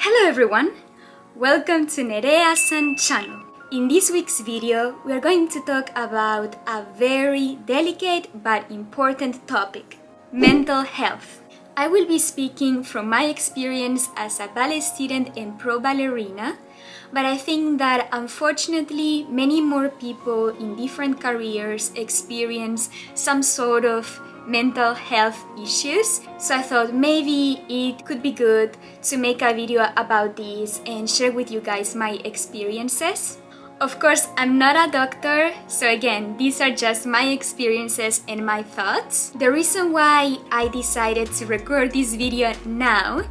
Hello everyone! Welcome to Nereasan Channel. In this week's video, we are going to talk about a very delicate but important topic, mental health. I will be speaking from my experience as a ballet student and pro ballerina, but I think that unfortunately many more people in different careers experience some sort of mental health issues, so I thought maybe it could be good to make a video about this and share with you guys my experiences. Of course, I'm not a doctor, so again, these are just my experiences and my thoughts. The reason why I decided to record this video now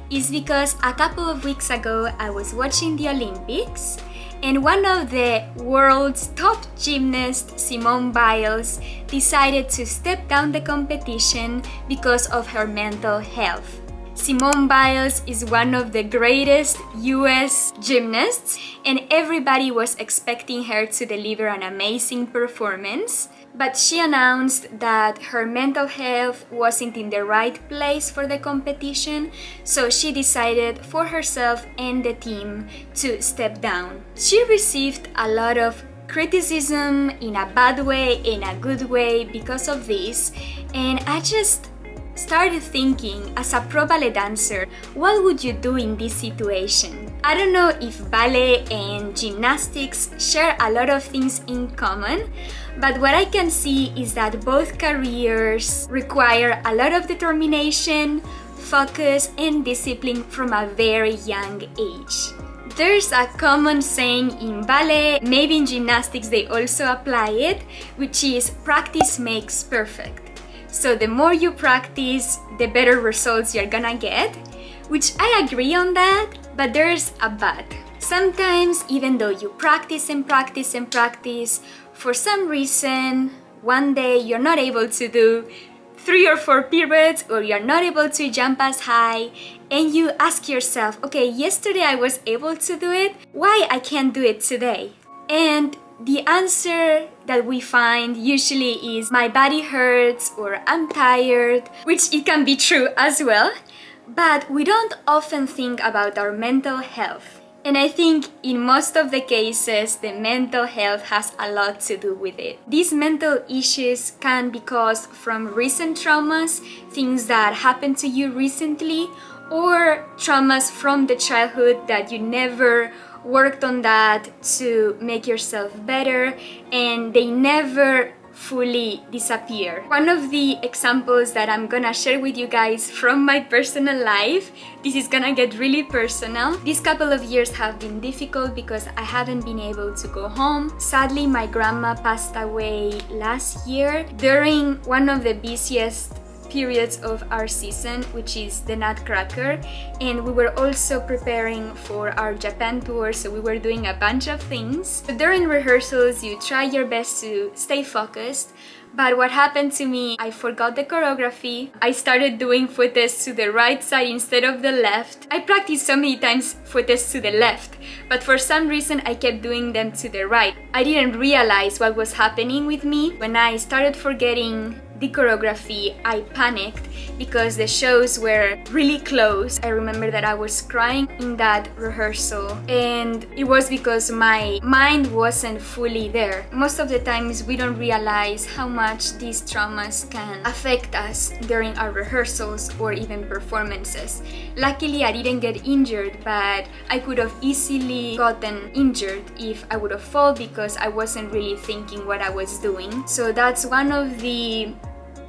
is because a couple of weeks ago I was watching the Olympics, and one of the world's top gymnasts, Simone Biles, decided to step down the competition because of her mental health. Simone Biles is one of the greatest US gymnasts, and everybody was expecting her to deliver an amazing performance. But she announced that her mental health wasn't in the right place for the competition, so she decided for herself and the team to step down. She received a lot of criticism in a bad way, in a good way because of this, and I just started thinking, as a pro ballet dancer, what would you do in this situation? I don't know if ballet and gymnastics share a lot of things in common, but what I can see is that both careers require a lot of determination, focus, and discipline from a very young age. There's a common saying in ballet, maybe in gymnastics they also apply it, which is practice makes perfect. So the more you practice, the better results you're gonna get, which I agree on that, but there's a but. Sometimes, even though you practice and practice and practice, for some reason, one day you're not able to do 3 or 4 pirouettes, or you're not able to jump as high, and you ask yourself, okay, yesterday I was able to do it, why I can't do it today? And the answer that we find usually is my body hurts or I'm tired, which it can be true as well, but we don't often think about our mental health. And I think in most of the cases, the mental health has a lot to do with it. These mental issues can be caused from recent traumas, things that happened to you recently, or traumas from the childhood that you never worked on that to make yourself better, and they never fully disappear. One of the examples that I'm gonna share with you guys from my personal life, this is gonna get really personal. These couple of years have been difficult because I haven't been able to go home. Sadly, my grandma passed away last year during one of the busiest periods of our season, which is the Nutcracker, and we were also preparing for our Japan tour, so we were doing a bunch of things. But during rehearsals, you try your best to stay focused, but what happened to me, I forgot the choreography. I started doing footes to the right side instead of the left. I practiced so many times footes to the left, but for some reason I kept doing them to the right. I didn't realize what was happening with me. When I started forgetting the choreography, I panicked because the shows were really close. I remember that I was crying in that rehearsal, and it was because my mind wasn't fully there. Most of the times we don't realize how much these traumas can affect us during our rehearsals or even performances. Luckily, I didn't get injured, but I could have easily gotten injured if I would have fallen because I wasn't really thinking what I was doing. So that's one of the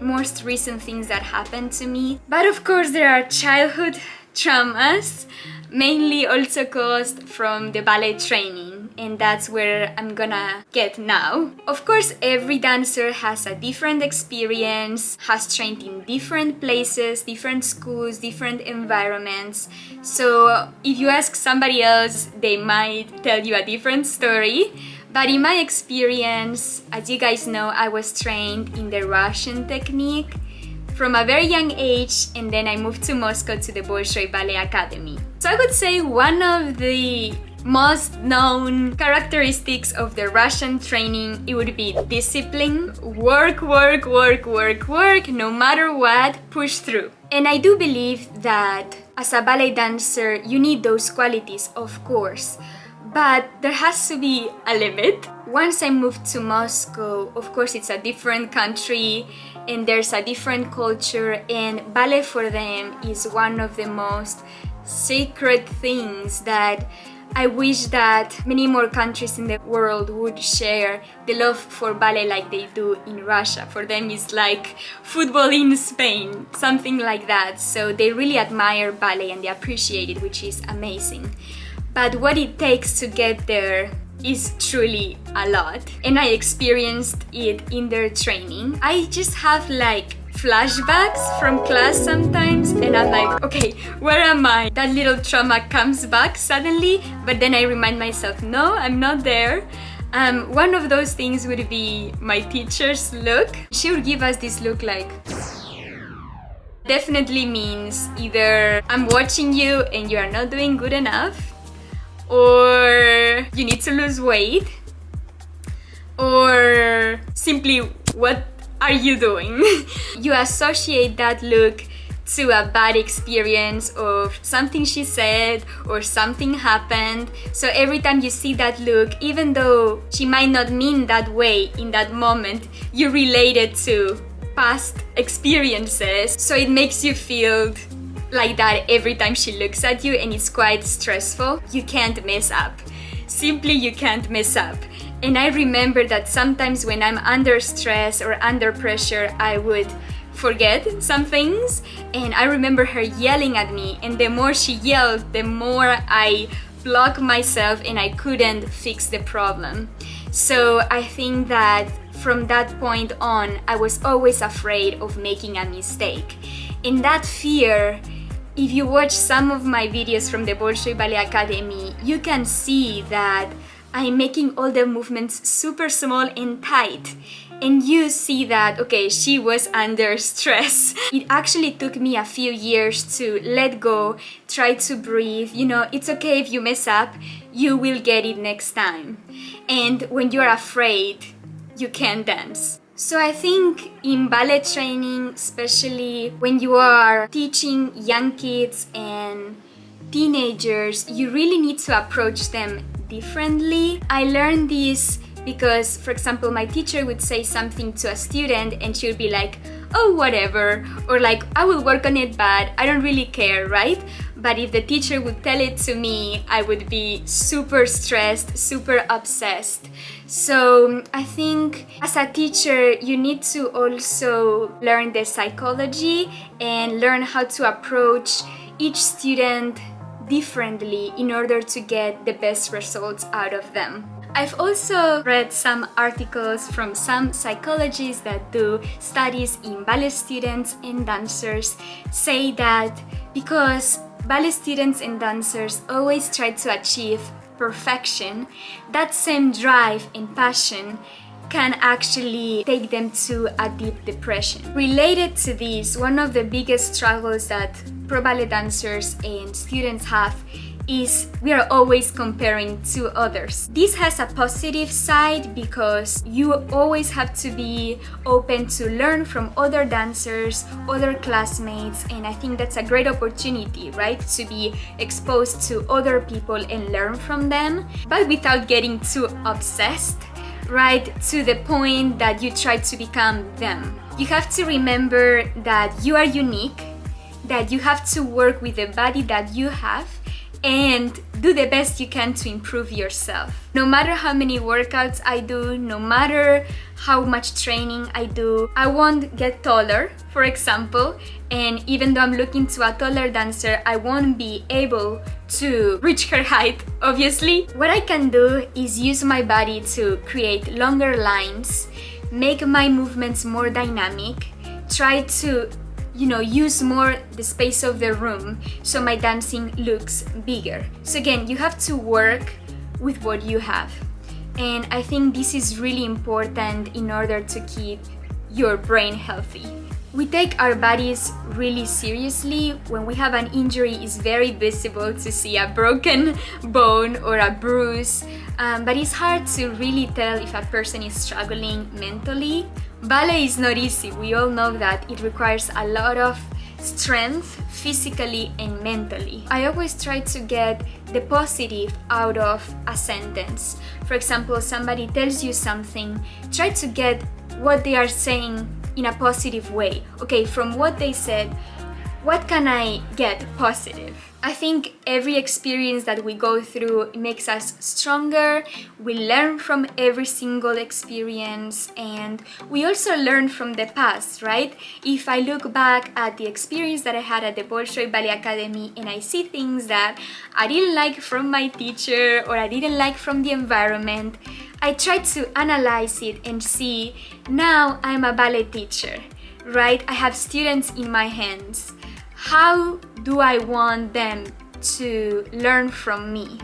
most recent things that happened to me. But of course there are childhood traumas, mainly also caused from the ballet training, and that's where I'm gonna get now. Of course, every dancer has a different experience, has trained in different places, different schools, different environments, so if you ask somebody else, they might tell you a different story. But in my experience, as you guys know, I was trained in the Russian technique from a very young age, and then I moved to Moscow to the Bolshoi Ballet Academy. So I would say one of the most known characteristics of the Russian training, it would be discipline. Work, work, work, work, work, no matter what, push through. And I do believe that As a ballet dancer, you need those qualities, of course, but there has to be a limit. Once I moved to Moscow, of course it's a different country and there's a different culture, and ballet for them is one of the most sacred things that I wish that many more countries in the world would share the love for ballet like they do in Russia. For them it's like football in Spain, something like that. So they really admire ballet and they appreciate it, which is amazing. But what it takes to get there is truly a lot. And I experienced it in their training. I just have like flashbacks from class sometimes and I'm like, okay, where am I? That little trauma comes back suddenly, but then I remind myself, no, I'm not there. One of those things would be my teacher's look. She would give us this look like, definitely means either I'm watching you and you are not doing good enough, or you need to lose weight, or simply what are you doing? You associate that look to a bad experience of something she said or something happened. So every time you see that look, even though she might not mean that way in that moment, you relate it to past experiences. So it makes you feel like that every time she looks at you, and it's quite stressful. You can't mess up. Simply you can't mess up. And I remember that sometimes when I'm under stress or under pressure, I would forget some things, and I remember her yelling at me, and the more she yelled, the more I blocked myself and I couldn't fix the problem. So I think that from that point on, I was always afraid of making a mistake. And that fear, if you watch some of my videos from the Bolshoi Ballet Academy, you can see that I'm making all the movements super small and tight. And you see that, okay, she was under stress. It actually took me a few years to let go, try to breathe. You know, it's okay if you mess up, you will get it next time. And when you're afraid, you can't dance. So I think in ballet training, especially when you are teaching young kids and teenagers, you really need to approach them differently. I learned this because, for example, my teacher would say something to a student and she would be like, oh, whatever, or like, I will work on it, but I don't really care, right? But if the teacher would tell it to me, I would be super stressed, super obsessed. So I think as a teacher, you need to also learn the psychology and learn how to approach each student differently in order to get the best results out of them. I've also read some articles from some psychologists that do studies in ballet students and dancers, say that because ballet students and dancers always try to achieve perfection, that same drive and passion can actually take them to a deep depression. Related to this, one of the biggest struggles that pro ballet dancers and students have is we are always comparing to others. This has a positive side because you always have to be open to learn from other dancers, other classmates, and I think that's a great opportunity, right? To be exposed to other people and learn from them, but without getting too obsessed, right? To the point that you try to become them. You have to remember that you are unique, that you have to work with the body that you have, and do the best you can to improve yourself. No matter how many workouts I do, no matter how much training I do, I won't get taller, for example, and even though I'm looking to a taller dancer, I won't be able to reach her height, obviously. What I can do is use my body to create longer lines, make my movements more dynamic, try to use more the space of the room so my dancing looks bigger. So again, you have to work with what you have. And I think this is really important in order to keep your brain healthy. We take our bodies really seriously. When we have an injury, it's very visible to see a broken bone or a bruise, but it's hard to really tell if a person is struggling mentally. Ballet is not easy. We all know that it requires a lot of strength physically and mentally. I always try to get the positive out of a sentence. For example, somebody tells you something, try to get what they are saying in a positive way. Okay, from what they said, what can I get positive? I think every experience that we go through makes us stronger. We learn from every single experience, and we also learn from the past, right? If I look back at the experience that I had at the Bolshoi Ballet Academy and I see things that I didn't like from my teacher or I didn't like from the environment, I try to analyze it and see, now I'm a ballet teacher, right? I have students in my hands. How do I want them to learn from me?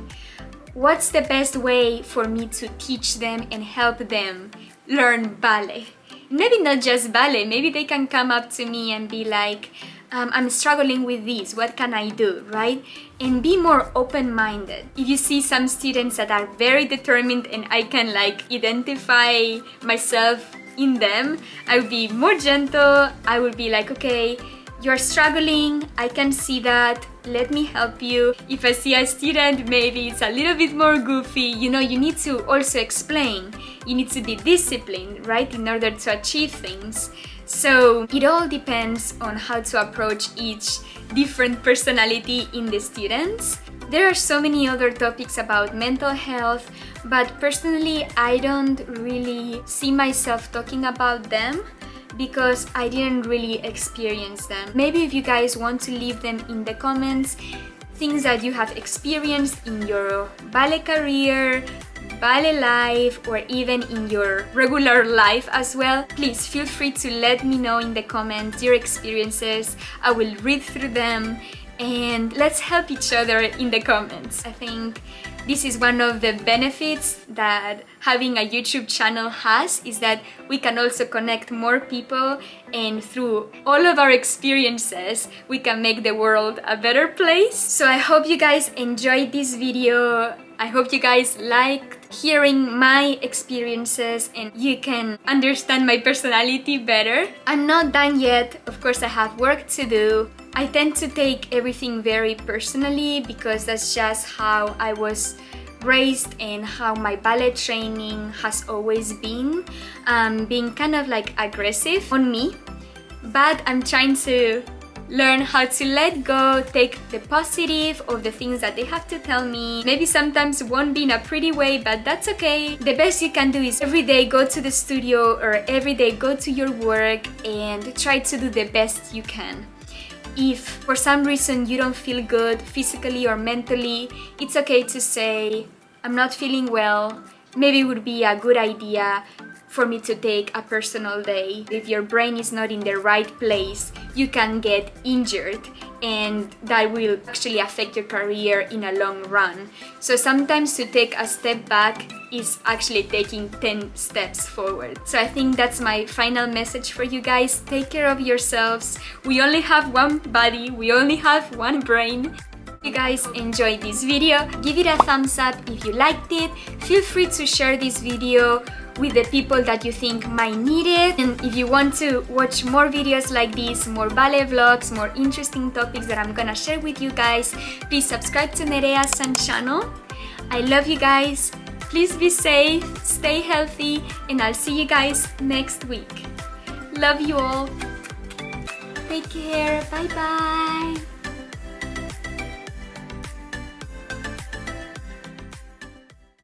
What's the best way for me to teach them and help them learn ballet? Maybe not just ballet, maybe they can come up to me and be like, I'm struggling with this, what can I do, right? And be more open-minded. If you see some students that are very determined and I can like identify myself in them, I will be more gentle. I will be like, okay, you're struggling, I can see that, let me help you. If I see a student, maybe it's a little bit more goofy, you know, you need to also explain. You need to be disciplined, right, in order to achieve things. So it all depends on how to approach each different personality in the students. There are so many other topics about mental health, but personally, I don't really see myself talking about them, because I didn't really experience them. Maybe if you guys want to leave them in the comments, things that you have experienced in your ballet career, ballet life, or even in your regular life as well, please feel free to let me know in the comments your experiences. I will read through them and let's help each other in the comments. I think this is one of the benefits that having a YouTube channel has, is that we can also connect more people, and through all of our experiences we can make the world a better place. So I hope you guys enjoyed this video. I hope you guys liked hearing my experiences and you can understand my personality better. I'm not done yet, of course I have work to do. I tend to take everything very personally because that's just how I was raised and how my ballet training has always been, being kind of like aggressive on me. But I'm trying to learn how to let go, take the positive of the things that they have to tell me. Maybe sometimes it won't be in a pretty way, but that's okay. The best you can do is every day go to the studio or every day go to your work and try to do the best you can. If for some reason you don't feel good physically or mentally, it's okay to say, I'm not feeling well. Maybe it would be a good idea for me to take a personal day. If your brain is not in the right place, you can get injured and that will actually affect your career in a long run. So sometimes to take a step back is actually taking 10 steps forward. So I think that's my final message for you guys. Take care of yourselves. We only have one body, we only have one brain. If you guys enjoyed this video, give it a thumbs up if you liked it. Feel free to share this video with the people that you think might need it. And if you want to watch more videos like this, more ballet vlogs, more interesting topics that I'm gonna share with you guys, please subscribe to Nereasan channel. I love you guys. Please be safe, stay healthy, and I'll see you guys next week. Love you all. Take care. Bye bye.